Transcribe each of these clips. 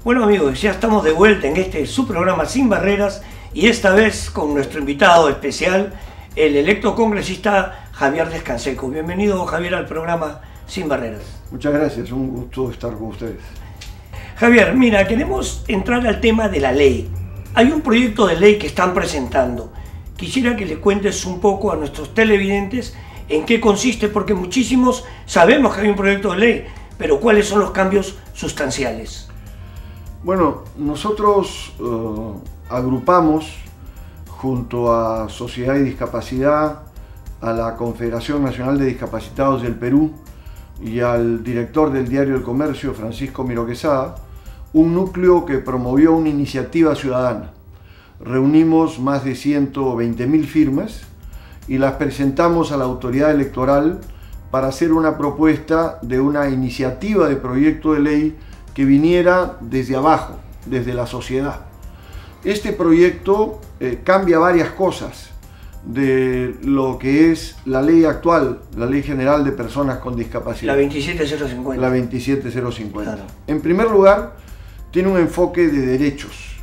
Bueno amigos, ya estamos de vuelta en este su programa Sin Barreras y esta vez con nuestro invitado especial, el electo congresista Javier Descanseco. Bienvenido Javier al programa Sin Barreras. Muchas gracias, un gusto estar con ustedes. Javier, mira, queremos entrar al tema de la ley. Hay un proyecto de ley que están presentando. Quisiera que le cuentes un poco a nuestros televidentes en qué consiste, porque muchísimos sabemos que hay un proyecto de ley, pero ¿cuáles son los cambios sustanciales? Bueno, nosotros agrupamos junto a Sociedad y Discapacidad, a la Confederación Nacional de Discapacitados del Perú y al director del Diario El Comercio, Francisco Miro Quesada, un núcleo que promovió una iniciativa ciudadana. Reunimos más de 120.000 firmas y las presentamos a la autoridad electoral para hacer una propuesta de una iniciativa de proyecto de ley que viniera desde abajo, desde la sociedad. Este proyecto cambia varias cosas de lo que es la ley actual, la Ley General de Personas con Discapacidad. La 27050. La 27050. Claro. En primer lugar, tiene un enfoque de derechos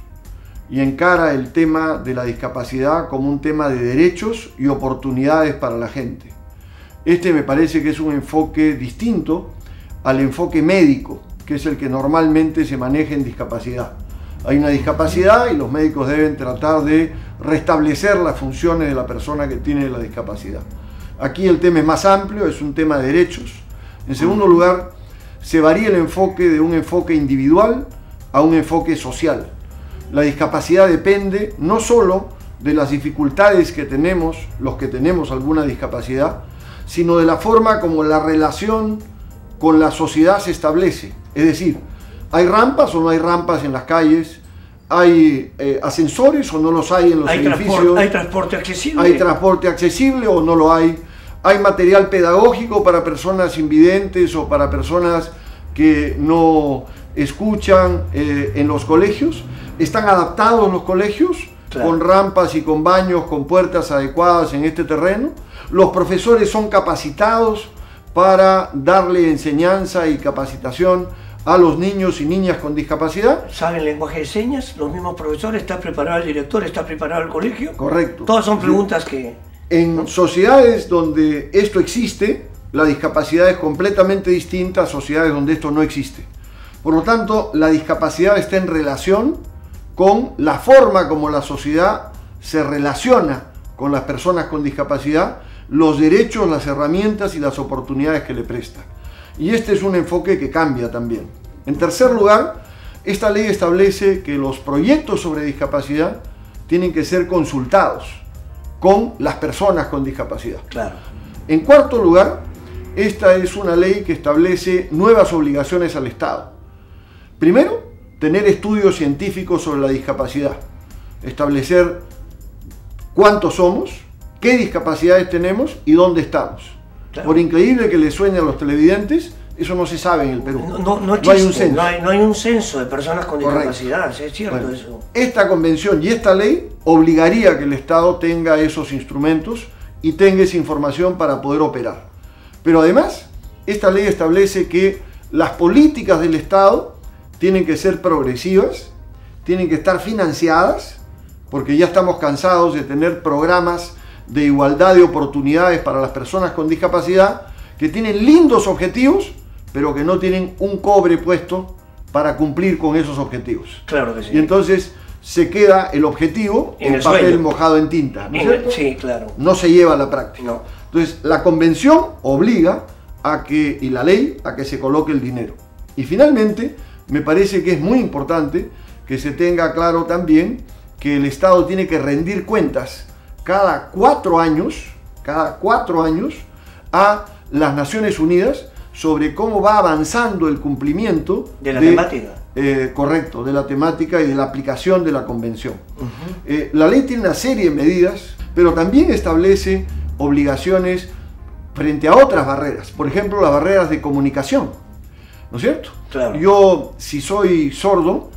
y encara el tema de la discapacidad como un tema de derechos y oportunidades para la gente. Este me parece que es un enfoque distinto al enfoque médico, que es el que normalmente se maneja en discapacidad. Hay una discapacidad y los médicos deben tratar de restablecer las funciones de la persona que tiene la discapacidad. Aquí el tema es más amplio, es un tema de derechos. En segundo lugar, se varía el enfoque de un enfoque individual a un enfoque social. La discapacidad depende no solo de las dificultades que tenemos, los que tenemos alguna discapacidad, sino de la forma como la relación con la sociedad se establece. Es decir, ¿hay rampas o no hay rampas en las calles? ¿Hay ascensores o no los hay en los edificios? ¿Hay transporte accesible? ¿Hay transporte accesible o no lo hay? ¿Hay material pedagógico para personas invidentes o para personas que no escuchan en los colegios? ¿Están adaptados los colegios? Claro. Con rampas y con baños, con puertas adecuadas en este terreno. ¿Los profesores son capacitados para darle enseñanza y capacitación a los niños y niñas con discapacidad? ¿Saben lenguaje de señas? ¿Los mismos profesores? ¿Está preparado el director? ¿Está preparado el colegio? Correcto. Todas son preguntas que... En sociedades donde esto existe, la discapacidad es completamente distinta a sociedades donde esto no existe. Por lo tanto, la discapacidad está en relación con la forma como la sociedad se relaciona con las personas con discapacidad, los derechos, las herramientas y las oportunidades que le presta. Y este es un enfoque que cambia también. En tercer lugar, esta ley establece que los proyectos sobre discapacidad tienen que ser consultados con las personas con discapacidad. Claro. En cuarto lugar, esta es una ley que establece nuevas obligaciones al Estado. Primero, tener estudios científicos sobre la discapacidad, establecer cuántos somos, qué discapacidades tenemos y dónde estamos. Claro. Por increíble que les suene a los televidentes, eso no se sabe en el Perú. No hay un censo. No hay un censo de personas con discapacidad, Correcto. Es cierto. Bueno, eso. Esta convención y esta ley obligaría a que el Estado tenga esos instrumentos y tenga esa información para poder operar. Pero además, esta ley establece que las políticas del Estado tienen que ser progresivas, tienen que estar financiadas, porque ya estamos cansados de tener programas de igualdad de oportunidades para las personas con discapacidad que tienen lindos objetivos, pero que no tienen un cobre puesto para cumplir con esos objetivos. Claro que sí. Y entonces se queda el objetivo en papel sueño, mojado en tinta, ¿no es cierto? Sí, claro. No se lleva a la práctica. No. Entonces la convención obliga a que, y la ley, a que se coloque el dinero. Y finalmente, me parece que es muy importante que se tenga claro también que el Estado tiene que rendir cuentas cada 4 años a las Naciones Unidas sobre cómo va avanzando el cumplimiento de la temática. Correcto, de la temática y de la aplicación de la convención. La ley tiene una serie de medidas, pero también establece obligaciones frente a otras barreras, por ejemplo las barreras de comunicación, ¿no es cierto? Claro. Yo, si soy sordo,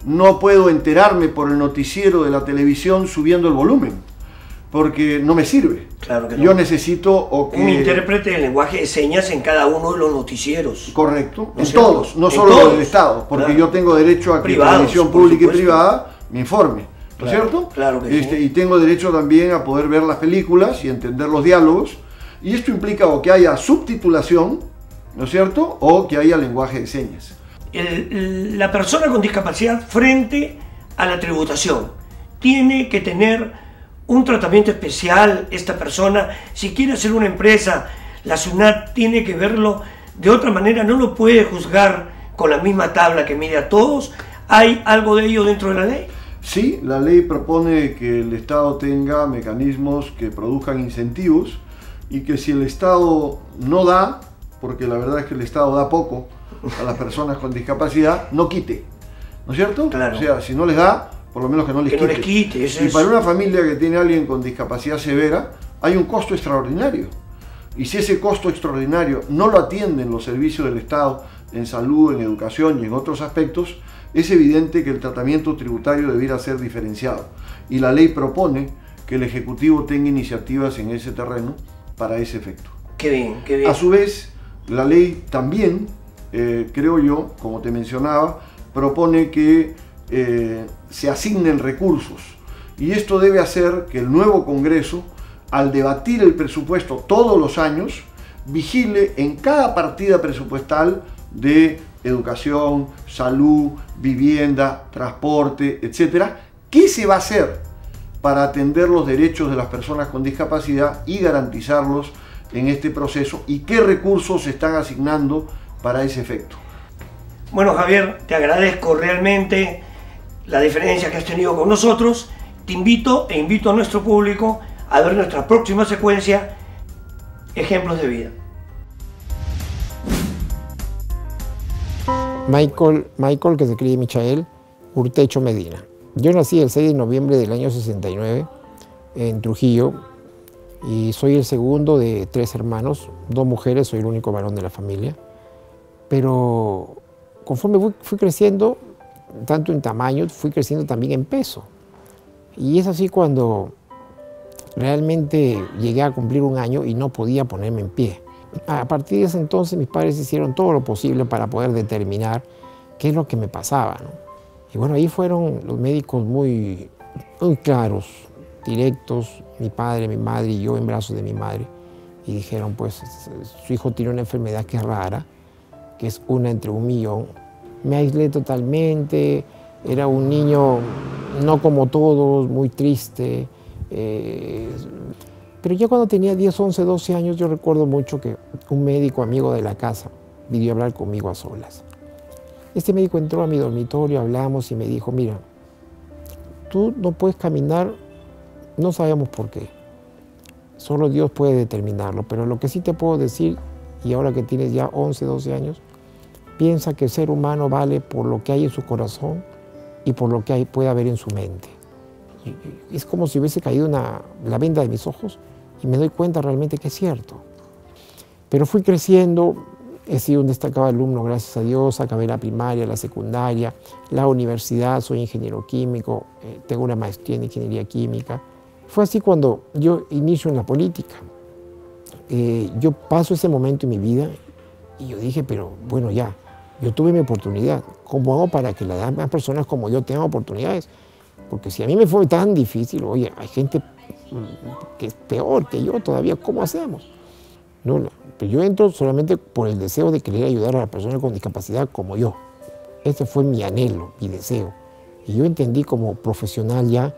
no puedo enterarme por el noticiero de la televisión subiendo el volumen. porque no me sirve. Claro que no. Yo necesito un intérprete del lenguaje de señas en cada uno de los noticieros. Correcto, ¿No en es todos, cierto? no En solo todos, del Estado, porque claro. yo tengo derecho a que la televisión Por pública y supuesto. privada me informe, ¿no es Claro, cierto? claro que sí. Y tengo derecho también a poder ver las películas y entender los diálogos, y esto implica o que haya subtitulación, ¿no es cierto?, o que haya lenguaje de señas. La persona con discapacidad frente a la tributación tiene que tener un tratamiento especial. Esta persona, si quiere hacer una empresa, la SUNAT tiene que verlo de otra manera, no lo puede juzgar con la misma tabla que mide a todos. ¿Hay algo de ello dentro de la ley? Sí, la ley propone que el Estado tenga mecanismos que produzcan incentivos y que si el Estado no da, porque la verdad es que el Estado da poco a las personas con discapacidad, no quite, ¿no es cierto? Claro. O sea, si no les da, por lo menos que no les Que quite. no les quite, eso y es. para una familia que tiene a alguien con discapacidad severa, hay un costo extraordinario. Y si ese costo extraordinario no lo atienden los servicios del Estado en salud, en educación y en otros aspectos, es evidente que el tratamiento tributario debiera ser diferenciado. Y la ley propone que el Ejecutivo tenga iniciativas en ese terreno para ese efecto. Qué bien, qué bien. A su vez, la ley también, creo yo, como te mencionaba, propone que se asignen recursos. Y esto debe hacer que el nuevo Congreso, al debatir el presupuesto todos los años, vigile en cada partida presupuestal de educación, salud, vivienda, transporte, etcétera, qué se va a hacer para atender los derechos de las personas con discapacidad y garantizarlos en este proceso y qué recursos se están asignando para ese efecto. Bueno, Javier, te agradezco realmente la diferencia que has tenido con nosotros. Te invito e invito a nuestro público a ver nuestra próxima secuencia, Ejemplos de Vida. Michael, que se escribe Michael Urtecho Medina. Yo nací el 6 de noviembre del año 69 en Trujillo y soy el segundo de 3 hermanos, 2 mujeres, soy el único varón de la familia. Pero conforme fui creciendo, tanto en tamaño, fui creciendo también en peso. Y es así cuando realmente llegué a cumplir 1 año y no podía ponerme en pie. A partir de ese entonces mis padres hicieron todo lo posible para poder determinar qué es lo que me pasaba, ¿no? Y bueno, ahí fueron los médicos muy claros, directos, mi padre, mi madre y yo en brazos de mi madre. Y dijeron, pues, su hijo tiene una enfermedad que es rara, que es 1 entre 1.000.000. Me aislé totalmente, era un niño no como todos, muy triste. Pero ya cuando tenía 10, 11, 12 años, yo recuerdo mucho que un médico amigo de la casa pidió hablar conmigo a solas. Este médico entró a mi dormitorio, hablamos y me dijo, mira, tú no puedes caminar, no sabemos por qué. Solo Dios puede determinarlo, pero lo que sí te puedo decir, y ahora que tienes ya 11, 12 años, piensa que el ser humano vale por lo que hay en su corazón y por lo que puede haber en su mente. Es como si hubiese caído la venda de mis ojos y me doy cuenta realmente que es cierto. Pero fui creciendo, he sido un destacado alumno, gracias a Dios, acabé la primaria, la secundaria, la universidad, soy ingeniero químico, tengo una maestría en ingeniería química. Fue así cuando yo inicio en la política. Yo paso ese momento en mi vida y yo dije, pero bueno, ya, yo tuve mi oportunidad. ¿Cómo hago para que las demás personas como yo tengan oportunidades? Porque si a mí me fue tan difícil, oye, hay gente que es peor que yo todavía, ¿cómo hacemos? No, pero yo entro solamente por el deseo de querer ayudar a las personas con discapacidad como yo. Ese fue mi anhelo, mi deseo. Y yo entendí como profesional ya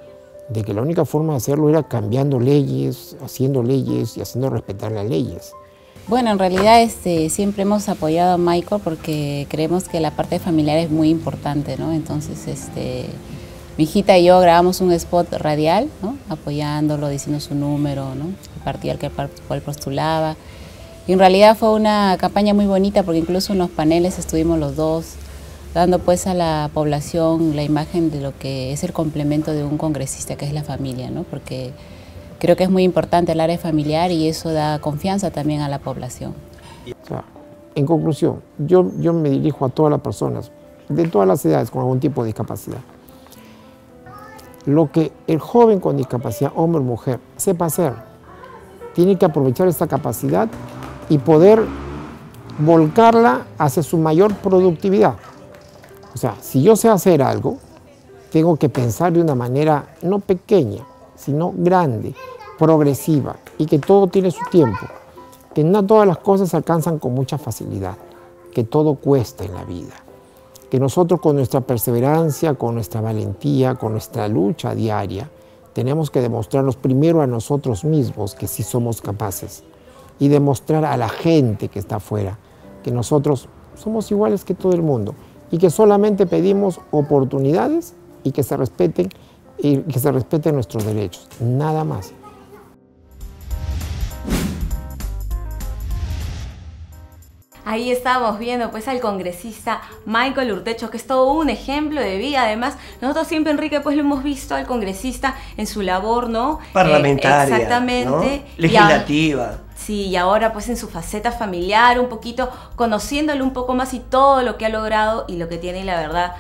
de que la única forma de hacerlo era cambiando leyes, haciendo leyes y haciendo respetar las leyes. Bueno, en realidad siempre hemos apoyado a Michael porque creemos que la parte familiar es muy importante, ¿no? Entonces, mi hijita y yo grabamos un spot radial, ¿no? Apoyándolo, diciendo su número, ¿no? El partido al cual postulaba. Y en realidad fue una campaña muy bonita porque incluso en los paneles estuvimos los dos dando pues a la población la imagen de lo que es el complemento de un congresista, que es la familia, ¿no? Porque creo que es muy importante el área familiar y eso da confianza también a la población. O sea, en conclusión, yo me dirijo a todas las personas, de todas las edades, con algún tipo de discapacidad. lo que el joven con discapacidad, hombre o mujer, sepa hacer. Tiene que aprovechar esta capacidad y poder volcarla hacia su mayor productividad. O sea, si yo sé hacer algo, tengo que pensar de una manera no pequeña, sino grande, progresiva, y que todo tiene su tiempo, que no todas las cosas se alcanzan con mucha facilidad, que todo cuesta en la vida, que nosotros con nuestra perseverancia, con nuestra valentía, con nuestra lucha diaria, tenemos que demostrarnos primero a nosotros mismos que sí somos capaces y demostrar a la gente que está afuera que nosotros somos iguales que todo el mundo y que solamente pedimos oportunidades y que se respeten nuestros derechos, nada más. Ahí estábamos viendo pues al congresista Michael Urtecho, que es todo un ejemplo de vida. Además, nosotros siempre, Enrique, pues lo hemos visto al congresista en su labor, ¿no? Parlamentaria, exactamente. ¿no? Legislativa. Sí, y ahora pues en su faceta familiar, un poquito conociéndolo un poco más y todo lo que ha logrado y lo que tiene, y la verdad,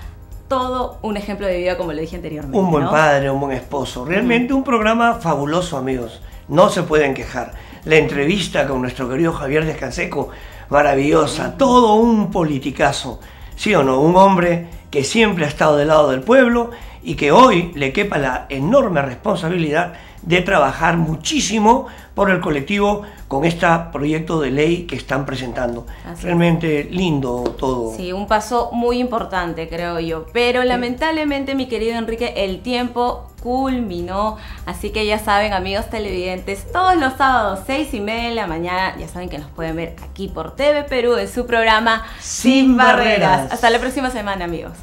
todo un ejemplo de vida, como lo dije anteriormente. Un buen padre, un buen esposo. Realmente un programa fabuloso, amigos. No se pueden quejar. La entrevista con nuestro querido Javier Descanseco, maravillosa. Todo un politicazo. ¿Sí o no? Un hombre que siempre ha estado del lado del pueblo y que hoy le quepa la enorme responsabilidad de trabajar muchísimo por el colectivo con este proyecto de ley que están presentando. Realmente lindo todo. Sí, un paso muy importante, creo yo. Pero lamentablemente, mi querido Enrique, el tiempo culminó. Así que ya saben, amigos televidentes, todos los sábados 6:30 de la mañana, ya saben que nos pueden ver aquí por TV Perú en su programa Sin Barreras. Hasta la próxima semana, amigos.